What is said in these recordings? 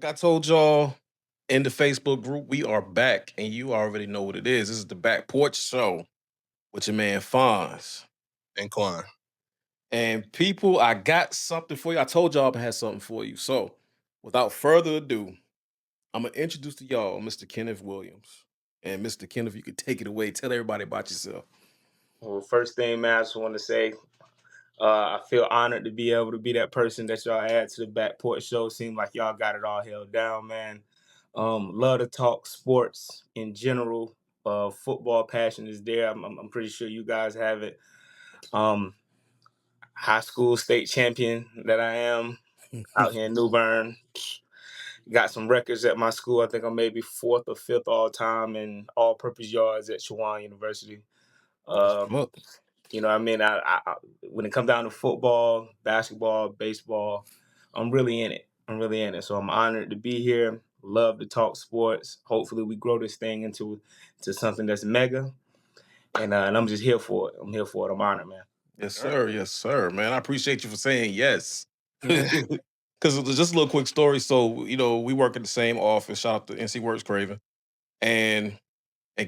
like I told y'all in the Facebook group, we are back, and you already know what it is. This is the Back Porch Show with your man Fonz. and Quan. And people, I got something for you. I told y'all I had something for you. So, without further ado, I'm gonna introduce to y'all Mr. Kenneth Williams. And Mr. Kenneth, you can take it away. Tell everybody about yourself. Well, first thing, man, I just want to say I feel honored to be able to be that person that y'all add to the Back Porch Show. Seems like y'all got it all held down, man. Love to talk sports in general. Football passion is there. I'm pretty sure you guys have it. Um, High school state champion that I am out here in New Bern. Got some records at my school. I think I'm maybe fourth or fifth all time in all-purpose yards at Chowan University. That's Um, what's up. You know what I mean? When it comes down to football, basketball, baseball, I'm really in it. I'm really in it. So I'm honored to be here. Love to talk sports. Hopefully we grow this thing into something that's mega. And I'm just here for it. I'm here for it. I'm honored, man. Yes, All right. sir. Yes, sir. Man, I appreciate you for saying yes. Because just a little quick story. So, we work at the same office. Shout out to NC Works Craven. And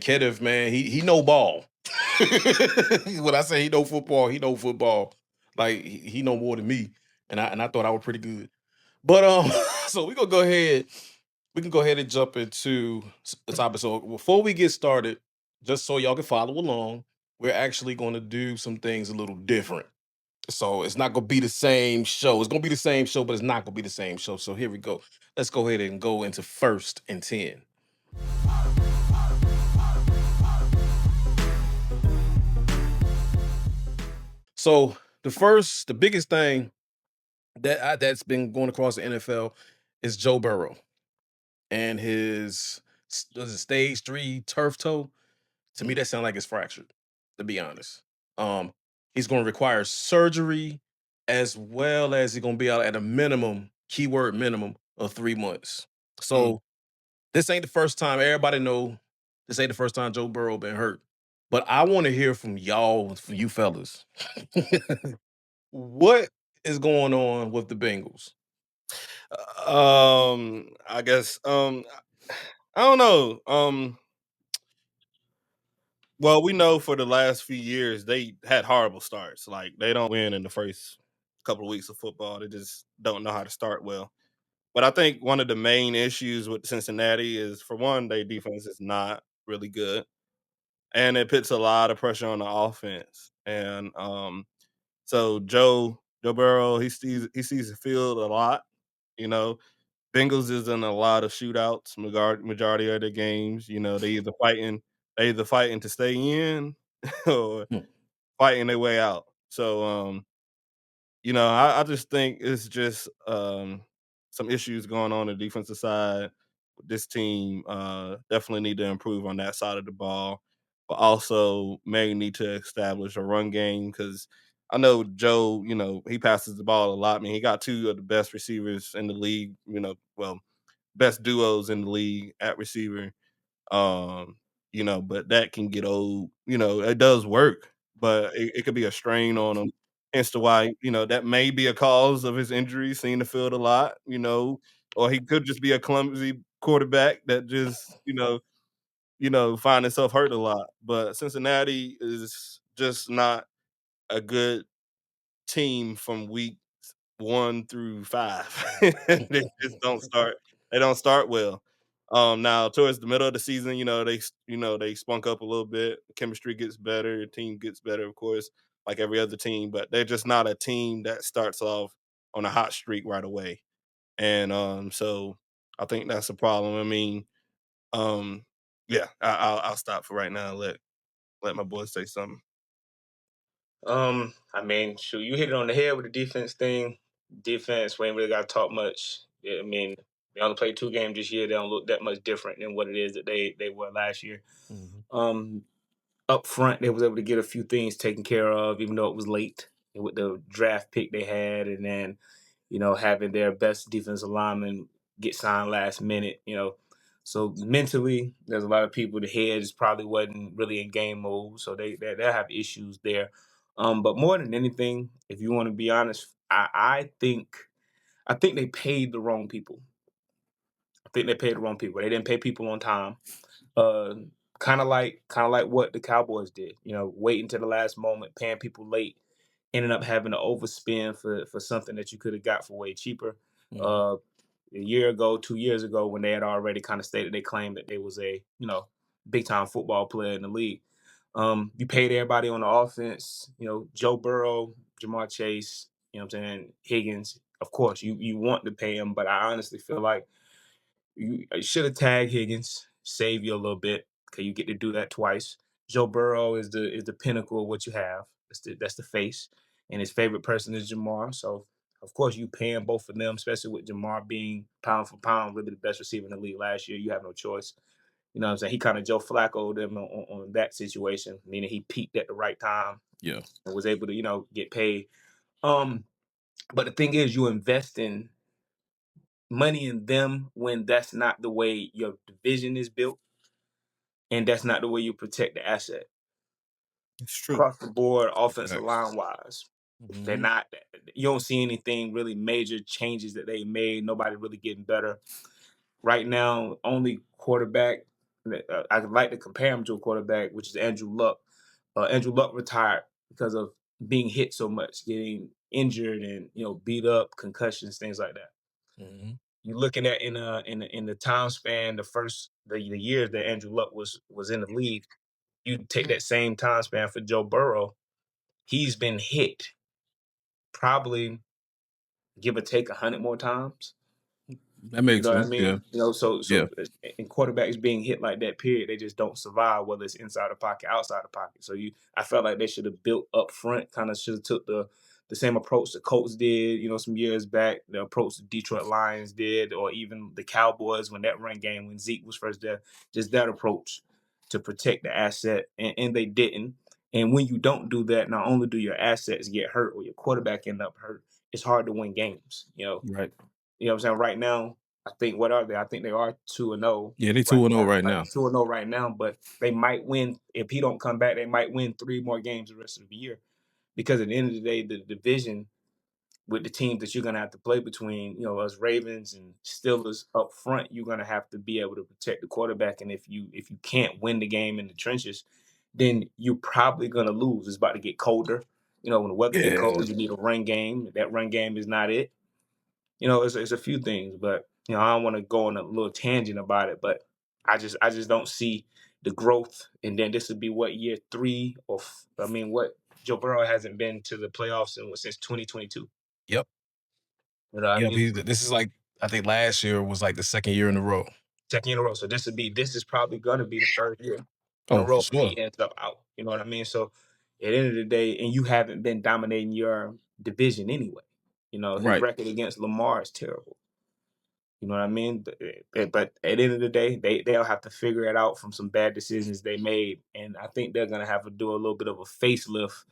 Kenneth, man, he know ball. When I say he know football, he know football. Like he know more than me. And I thought I was pretty good. But so we can go ahead and jump into the topic. So before we get started, just so y'all can follow along, we're actually going to do some things a little different. So it's not gonna be the same show. It's gonna be the same show, but it's not gonna be the same show. So here we go. Let's go ahead and go into first and 10. So the biggest thing that's been going across the NFL is Joe Burrow and his was it stage 3 turf toe. To me, that sounds like it's fractured. To be honest, um, he's going to require surgery as well as he's going to be out at a minimum, keyword minimum of 3 months. Mm. So this ain't the first time. Everybody know this ain't the first time Joe Burrow been hurt. But I want to hear from y'all, from you fellas. What is going on with the Bengals? I guess I don't know. Well, we know for the last few years they had horrible starts. Like they don't win in the first couple of weeks of football. They just don't know how to start well. But I think one of the main issues with Cincinnati is, for one, their defense is not really good, and it puts a lot of pressure on the offense. And so Joe Burrow, he sees the field a lot. You know, Bengals is in a lot of shootouts, majority of the games. They either fighting to stay in or Hmm. fighting their way out. So I just think it's just some issues going on the defensive side. This team definitely need to improve on that side of the ball, but also may need to establish a run game because I know Joe, he passes the ball a lot. I mean, he got two of the best receivers in the league, well, best duos in the league at receiver. Um, but that can get old. It does work, but it could be a strain on him. Hence to why, that may be a cause of his injury, seeing the field a lot, or he could just be a clumsy quarterback that just, find himself hurt a lot. But Cincinnati is just not a good team from week 1 through 5. They don't start well. Now towards the middle of the season, they spunk up a little bit. Chemistry gets better, the team gets better, of course, like every other team, but they're just not a team that starts off on a hot streak right away. And so I think that's a problem. I mean, um, yeah, I'll stop for right now and let my boys say something. I mean, shoot, you hit it on the head with the defense thing. Defense, we ain't really got to talk much. Yeah, I mean, they only played 2 games this year. They don't look that much different than what it is that they were last year. Mhm. Um, Up front, they was able to get a few things taken care of, even though it was late with the draft pick they had, and then having their best defensive lineman get signed last minute. So mentally, there's a lot of people. The heads probably wasn't really in game mode, so they have issues there. But more than anything, if you want to be honest, I think they paid the wrong people. think they paid the wrong people. They didn't pay people on time. Uh, kind of like what the Cowboys did. Waiting to the last moment, paying people late, ended up having to overspend for something that you could have got for way cheaper. Mhm. Uh, a year ago, 2 years ago, when they had already kind of stated they claimed that they was a big time football player in the league. You paid everybody on the offense. Joe Burrow, Jamar Chase. What I'm saying, Higgins. Of course, you want to pay him, but I honestly feel like you should have tagged Higgins, save you a little bit, because you get to do that twice. Joe Burrow is the pinnacle of what you have. That's the face, and his favorite person is Jamar. So of course you paying both of them, especially with Jamar being pound for pound really the best receiver in the league last year. You have no choice. You know what I'm saying? He kind of Joe Flacco them on that situation, meaning he peaked at the right time Yeah. and was able to get paid. Um, but the thing is, you invest in money in them when that's not the way your division is built, and that's not the way you protect the asset. It's true. Across the board, offensive Facts. line wise, they're Mhm. not. You don't see anything really major changes that they made. Nobody really getting better right now. Only quarterback that I'd like to compare him to a quarterback, which is Andrew Luck. Andrew Luck retired because of being hit so much, getting injured, and beat up, concussions, things like that. Mhm. You're looking at in the time span, the years that Andrew Luck was in the league. You take that same time span for Joe Burrow. He's been hit probably give or take 100 more times. That You makes know what I sense. mean? Yeah. So Yeah. in quarterbacks being hit like that, period, they just don't survive, whether it's inside the pocket, outside the pocket. So I felt like they should have built up front, kind of should have took the same approach the Colts did, some years back, the approach the Detroit Lions did, or even the Cowboys when that run game when Zeke was first there. Just that approach to protect the asset, and they didn't. And when you don't do that, not only do your assets get hurt or your quarterback end up hurt, it's hard to win games. Right. You know what I'm saying? Right now, I think what are they? I think they are 2-0 Yeah, they right 2-0 now. right Right, now. 2-0 right now, but they might win if he don't come back. They might win 3 more games the rest of the year, because at the end of the day, the division with the teams that you're gonna have to play between, us Ravens and Steelers up front, you're gonna have to be able to protect the quarterback. And if you can't win the game in the trenches, then you're probably gonna lose. It's about to get colder. When the weather get Yeah. cold, you need a run game. That run game is not it. It's a few things, but I don't want to go on a little tangent about it, but I just don't see the growth. And then this would be what, year three, I mean, what, Joe Burrow hasn't been to the playoffs since 2022. Yep. You know what I Yep. mean? This is like, I think last year was like the second year in a row. Second year in a row. So this is probably gonna be the third year in a Oh, for row where sure. he ends up out. You know what I mean? So at the end of the day, and you haven't been dominating your division anyway. His Right. record against Lamar is terrible. You know what I mean? But at the end of the day, they'll have to figure it out from some bad decisions they made, and I think they're gonna have to do a little bit of a facelift,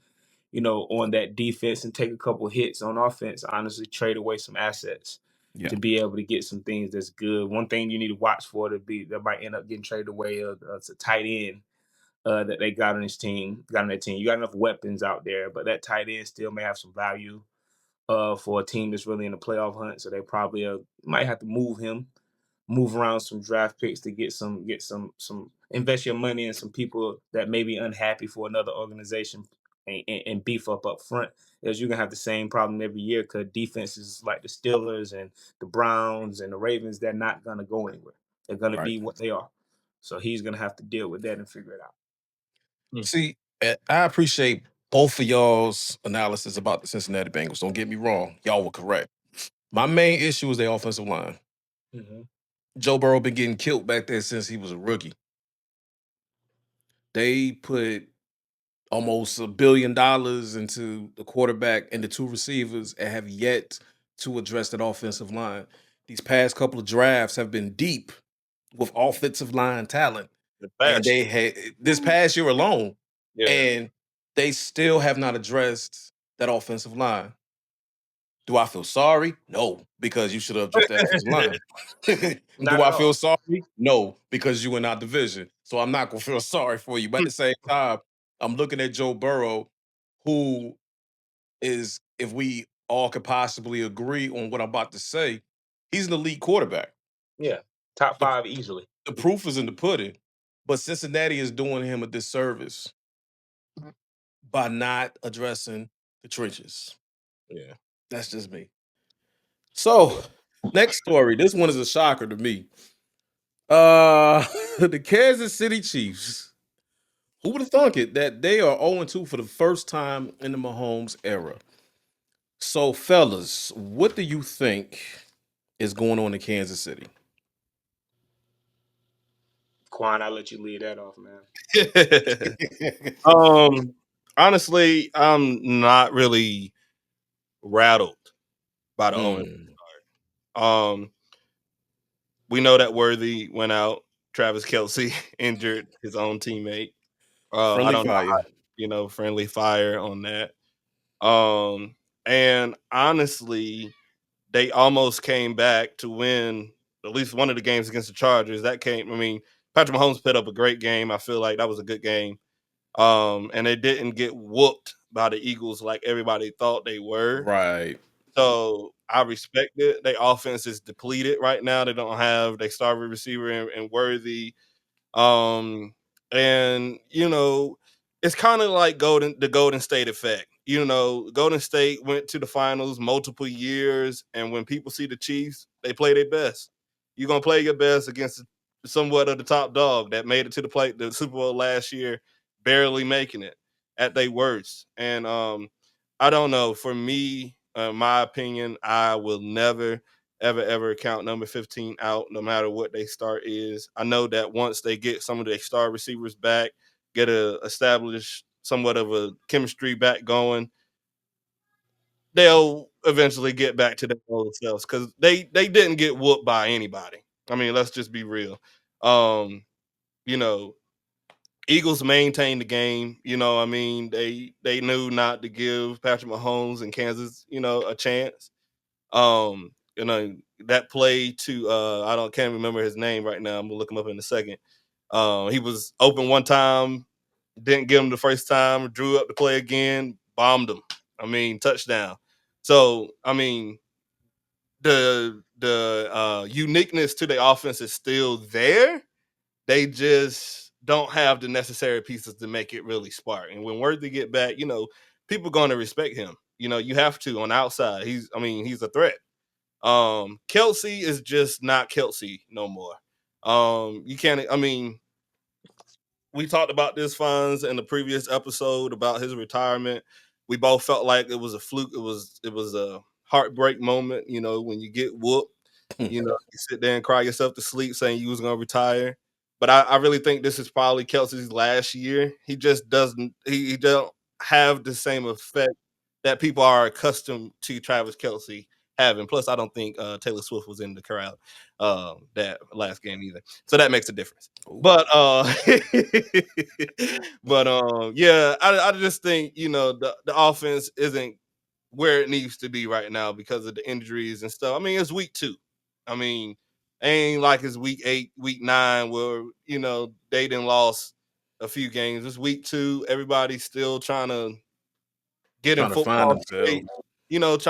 on that defense, and take a couple hits on offense. Honestly, trade away some assets Yeah. to be able to get some things that's good. One thing you need to watch for that might end up getting traded away is a tight end that they got on his team. Got on their team. You got enough weapons out there, but that tight end still may have some value for a team that's really in the playoff hunt. So they probably might have to move around some draft picks to get some invest your money in some people that may be unhappy for another organization, and beef up front. As you're gonna have the same problem every year, because defenses like the Steelers and the Browns and the Ravens, they're not gonna go anywhere. They're gonna Right. be what they are. So he's gonna have to deal with that and figure it out. Mm. See, I appreciate both of y'all's analysis about the Cincinnati Bengals. Don't get me wrong. Y'all were correct. My main issue is their offensive line. Mm-hmm. Joe Burrow been getting killed back there since he was a rookie. They put almost $1 billion into the quarterback and the 2 receivers and have yet to address that offensive line. These past couple of drafts have been deep with offensive line talent, The and they best. had this past year alone, Yeah. and they still have not addressed that offensive line. Do I feel sorry? No, because you should have addressed the offensive line. Not Do at I all. feel sorry? No, because you in our division. So I'm not gonna feel sorry for you. But at the same time, I'm looking at Joe Burrow, who is, if we all could possibly agree on what I'm about to say, he's an elite quarterback. Yeah. Top The 5 easily. the proof is in the pudding, but Cincinnati is doing him a disservice by not addressing the trenches. Yeah. That's just me. So, next story. This one is a shocker to me. The Kansas City Chiefs. Who would have thunk it that they are 0-2 for the first time in the Mahomes era? So, fellas, what do you think is going on in Kansas City? Quan, I'll let you lead that off, man. Honestly, I'm not really rattled by the 0. Mm, Um, we know that Worthy went out. Travis Kelsey injured his own teammate. I friendly don't know fire. how, friendly fire on that. And honestly, they almost came back to win at least one of the games against the Chargers. Patrick Mahomes put up a great game. I feel like that was a good game. And they didn't get whooped by the Eagles like everybody thought they were. Right. So I respect it. Their offense is depleted right now. They don't have their star receiver and Worthy. Um, and it's kind of like the Golden State effect. Golden State went to the finals multiple years, and when people see the Chiefs, they play their best. You're gonna play your best against somewhat of the top dog that made it to the Super Bowl last year, barely making it at their worst. And I don't know. For me, my opinion, I will never ever count number 15 out, no matter what they start is. I know that once they get some of their star receivers back, get a establish somewhat of a chemistry back going, they'll eventually get back to their old selves because they didn't get whooped by anybody. I mean, let's just be real. Um, you know, Eagles maintained the game. They knew not to give Patrick Mahomes and Kansas, a chance. Um, that play to can't remember his name right now. I'm gonna look him up in a second. He was open one time, didn't get him the first time, drew up the play again, bombed him. Touchdown. So the uniqueness to the offense is still there. They just don't have the necessary pieces to make it really spark. And when Worthy get back, people gonna respect him. You have to on the outside. He's a threat. Kelsey is just not Kelsey no more. You can't. We talked about this funds in the previous episode about his retirement. We both felt like it was a fluke. It was a heartbreak moment. When you get whooped, you sit there and cry yourself to sleep saying you was gonna retire. But I really think this is probably Kelsey's last year. He just doesn't. He don't have the same effect that people are accustomed to Travis Kelsey having. Plus, I don't think Taylor Swift was in the crowd that last game either. So that makes a difference. Ooh. But yeah, I just think the offense isn't where it needs to be right now because of the injuries and stuff. It's week 2. Ain't like it's week 8, week 9 where they didn't lost a few games. It's week 2. Everybody's still trying to get in Trying to find football shape, themselves.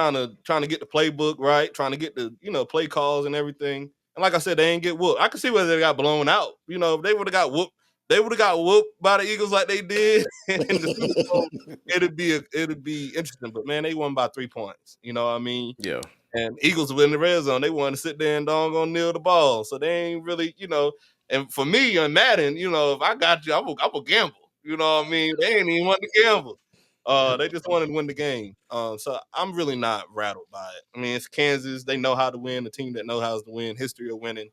trying to get the playbook right, trying to get the play calls and everything. And like I said, they ain't get whooped. I can see whether they got blown out. If they would have got whooped, they would have got whooped by the Eagles like they did in the Super Bowl. It'd be interesting. But man, they won by 3 points. You know what I mean? Yeah. And Eagles were in the red zone. They wanted to sit there and doggone kneel the ball. So they ain't really. And for me on Madden, if I got you, I'm a gamble. You know what I mean? They ain't even want to gamble. They just wanted to win the game. So I'm really not rattled by it. It's Kansas. They know how to win. The team that knows how to win. History of winning.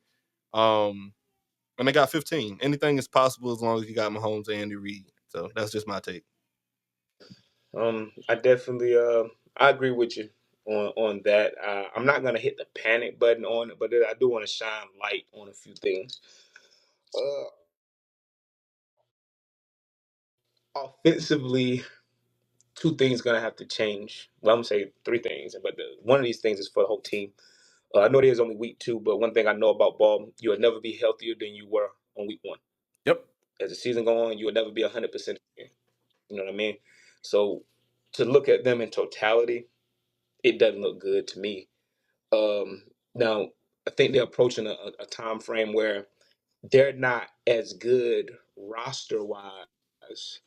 And they got 15. Anything is possible as long as you got Mahomes and Andy Reid. So that's just my take. I definitely I agree with you on that. I'm not gonna hit the panic button on it, but I do want to shine light on a few things. Offensively, 2 things gonna have to change. Well, I'm gonna say 3 things, but one of these things is for the whole team. I know there's only week 2, but one thing I know about ball, you'll never be healthier than you were on week 1. Yep. As the season go on, you will never be 100%. You know what I mean? So to look at them in totality, it doesn't look good to me. Now think they're approaching a time frame where they're not as good roster wise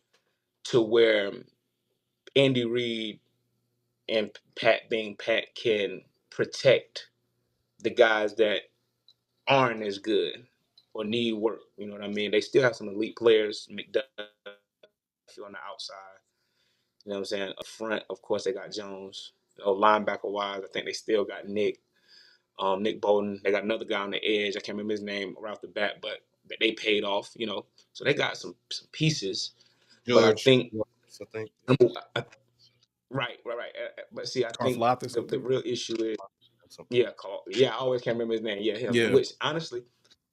to where Andy Reid and Pat being Pat can protect the guys that aren't as good or need work. You know what I mean? They still have some elite players, McDuffie on the outside. You know what I'm saying? Up front, of course, they got Jones. Linebacker wise, I think they still got Nick Bolton. They got another guy on the edge. I can't remember his name right off the bat, but they paid off. So they got some pieces. But I George, think, I think. right. But see, I think Karfloftis, the something. real issue is, Something. I always can't remember his name. Yeah, him. Yeah. Which honestly,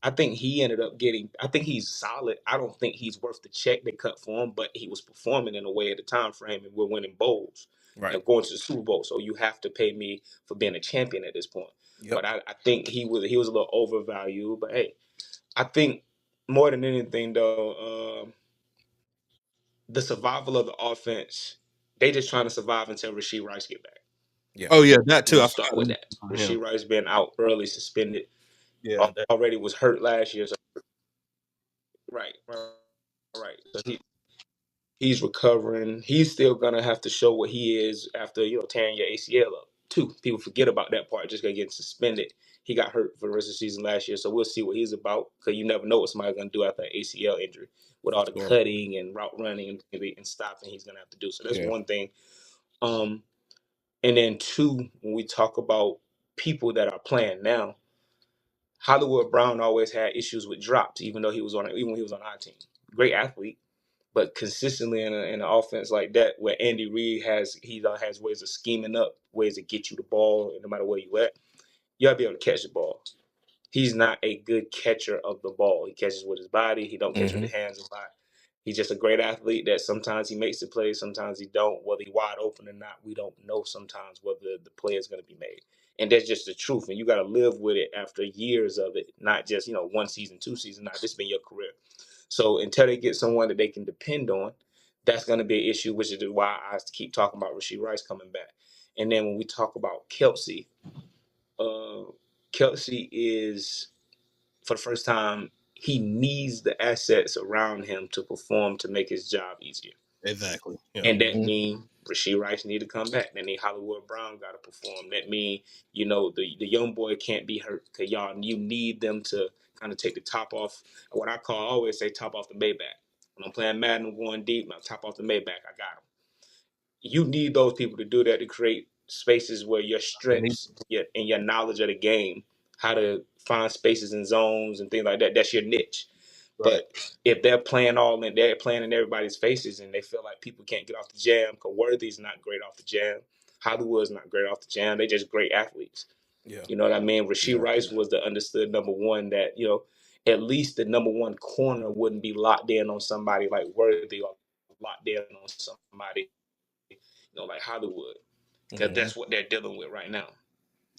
I think he ended up getting. I think he's solid. I don't think he's worth the check they cut for him, but he was performing in a way at the time frame, and we're winning bowls Right. and going to the Super Bowl. So you have to pay me for being a champion at this point. Yep. But I think he was a little overvalued. But hey, I think more than anything though, the survival of the offense, they just trying to survive until Rashee Rice get back. Yeah. Oh yeah, that too. I Start forgot with we that. on him. Rashee Rice being out early, suspended. Yeah, that, Already was hurt last year. So right. So he's recovering. He's still gonna have to show what he is after tearing your ACL up. Too. People forget about that part. Just gonna get suspended. He got hurt for the rest of the season last year, so we'll see what he's about. Because you never know what somebody's gonna do after an ACL injury with all the Sure. cutting and route running and stopping he's gonna have to do. So that's Yeah. one thing. And then two, when we talk about people that are playing now, Hollywood Brown always had issues with drops, even when he was on our team. Great athlete, but consistently in an offense like that, where Andy Reid has ways of scheming up, ways to get you the ball, no matter where you at, you gotta be able to catch the ball. He's not a good catcher of the ball. He catches with his body. He don't catch with his hands a lot. He's just a great athlete that sometimes he makes the play, sometimes he don't. Whether he's wide open or not, we don't know sometimes whether the play is going to be made. And that's just the truth. And you got to live with it after years of it, not just, 1 season, 2 seasons. Not this been your career. So until they get someone that they can depend on, that's going to be an issue, which is why I keep talking about Rashee Rice coming back. And then when we talk about Kelsey, Kelsey is, for the first time, he needs the assets around him to perform to make his job easier. exactly. Yeah. And that means Rashee Rice need to come back. That mean Hollywood Brown got to perform. That mean the young boy can't be hurt because you need them to kind of take the top off. What I always say, top off the Maybach. When I'm playing Madden, I'm going deep. I'm top off the Maybach. I got him. You need those people to do that to create spaces where your strengths and your knowledge of the game, how to find spaces and zones and things like that. That's your niche. Right. But if they're playing in everybody's faces and they feel like people can't get off the jam, because Worthy's not great off the jam, Hollywood's not great off the jam, they're just great athletes. Yeah. You know what I mean? Rashee Rice was the understood number one that, at least the number one corner wouldn't be locked in on somebody like Worthy or locked in on somebody, like Hollywood. Because that's what they're dealing with right now.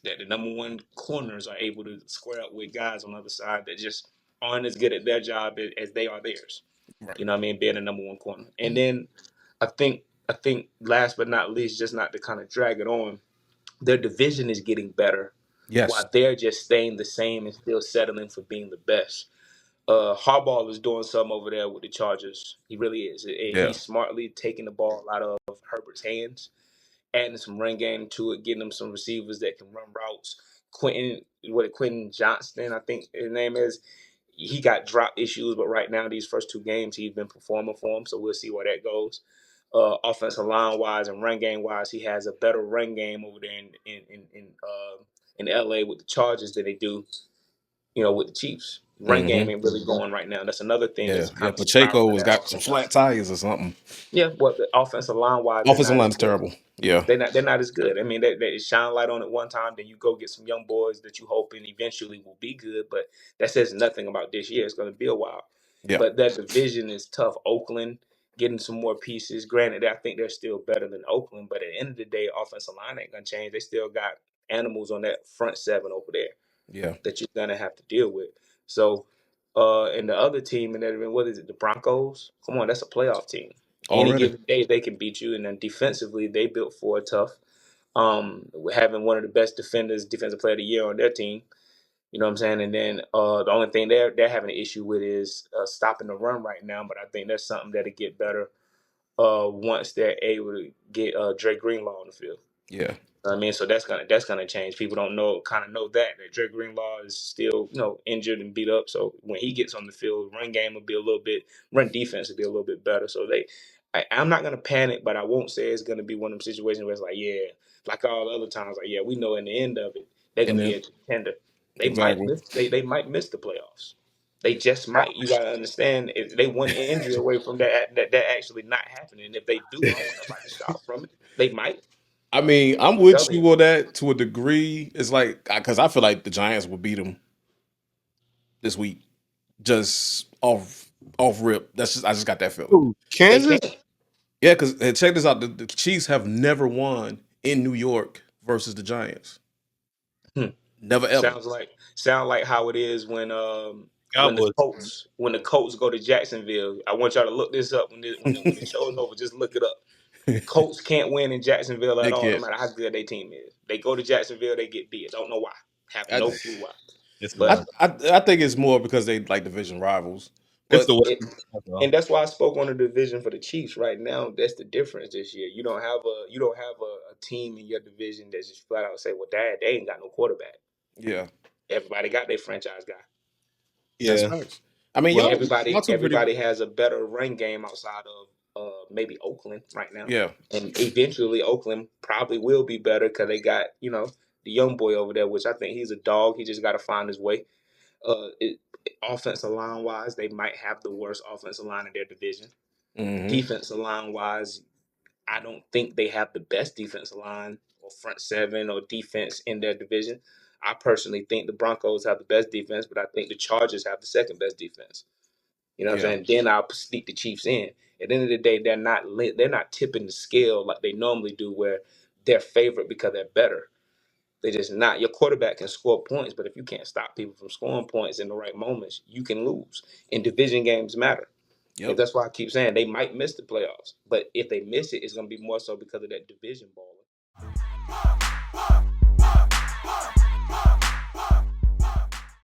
That the number one corners are able to square up with guys on the other side that just aren't as good at their job as they are theirs. Right. You know what I mean? Being a number one corner. And then I think last but not least, just not to kind of drag it on, their division is getting better. Yes. While they're just staying the same and still settling for being the best. Harbaugh is doing something over there with the Chargers. He really is. And he's smartly taking the ball out of Herbert's hands, adding some run game to it, getting them some receivers that can run routes. Quentin Johnston, I think his name is. He got drop issues, but right now, these first 2 games, he's been performing for him, so we'll see where that goes. Offensive line-wise and run game-wise, he has a better run game over there in LA with the Chargers than they do, with the Chiefs. Run game ain't really going right now. That's another thing. Yeah. That's kind of Pacheco has got some flat tires or something. Yeah, well, the offensive line-wise, Offensive line's terrible. Yeah. They're not as good. I mean, they shine light on it one time, then you go get some young boys that you hoping eventually will be good, but that says nothing about this year. It's going to be a while. Yeah. But that division is tough. Oakland getting some more pieces. Granted, I think they're still better than Oakland, but at the end of the day, offensive line ain't going to change. They still got animals on that front 7 over there. Yeah. That you're going to have to deal with. So, and the other team, and what is it, the Broncos? Come on, that's a playoff team. Any given day, they can beat you. And then defensively, they built for a tough. Having one of the best defensive player of the year on their team. You know what I'm saying? And then the only thing they're having an issue with is stopping the run right now. But I think that's something that'll get better once they're able to get Dre Greenlaw on the field. Yeah. I mean, so that's gonna change. People don't know that Dre Greenlaw is still injured and beat up. So when he gets on the field, run defense will be a little bit better. So I'm not gonna panic, but I won't say it's gonna be one of them situations where it's like, yeah, like all the other times, like, yeah, we know in the end of it they're And gonna be then a contender. They might exactly. miss. They might miss the playoffs. They just might. You gotta understand, if they one injury away from that actually not happening. If they do, I don't want nobody to stop from it. They might. I mean, I'm with Telling you you. on that to a degree. It's like because I feel like the Giants will beat them this week, just off rip. I just got that feeling. Ooh, They Kansas? can't. Yeah, because check this out: the Chiefs have never won in New York versus the Giants. Hmm. Never ever. Sound like how it is when Cowboys. the Colts go to Jacksonville. I want y'all to look this up when the show is over. Just look it up. Colts can't win in Jacksonville They at all, no can't. matter how good their team is. They go to Jacksonville, they get beat. Don't know why. Have I, no clue why. It's I, wild. But I think it's more because they like division rivals. It's But the it, West. That's all. and that's why I spoke on the division for the Chiefs. Right now, that's the difference this year. You don't have a team in your division that's just flat out say, well, Dad, they ain't got no quarterback. yeah, Everybody got their franchise guy. that's Yeah. facts. I mean, Well, y'all two pretty. Everybody has a better run game outside of maybe Oakland right now. Yeah, And eventually Oakland probably will be better because they got, the young boy over there, which I think he's a dog. He just got to find his way. Offensive line wise, they might have the worst offensive line in their division. Defensive line wise, I don't think they have the best defensive line or front seven or defense in their division. I personally think the Broncos have the best defense, but I think the Chargers have the second best defense. You know what I'm yeah, saying? Then I'll sneak the Chiefs in. At the end of the day, they're not tipping the scale like they normally do, where they're favored because they're better. They're just not. Your quarterback can score points, but if you can't stop people from scoring points in the right moments, you can lose. And division games matter. And yep. that's why I keep saying they might miss the playoffs. But if they miss it, it's going to be more so because of that division ball.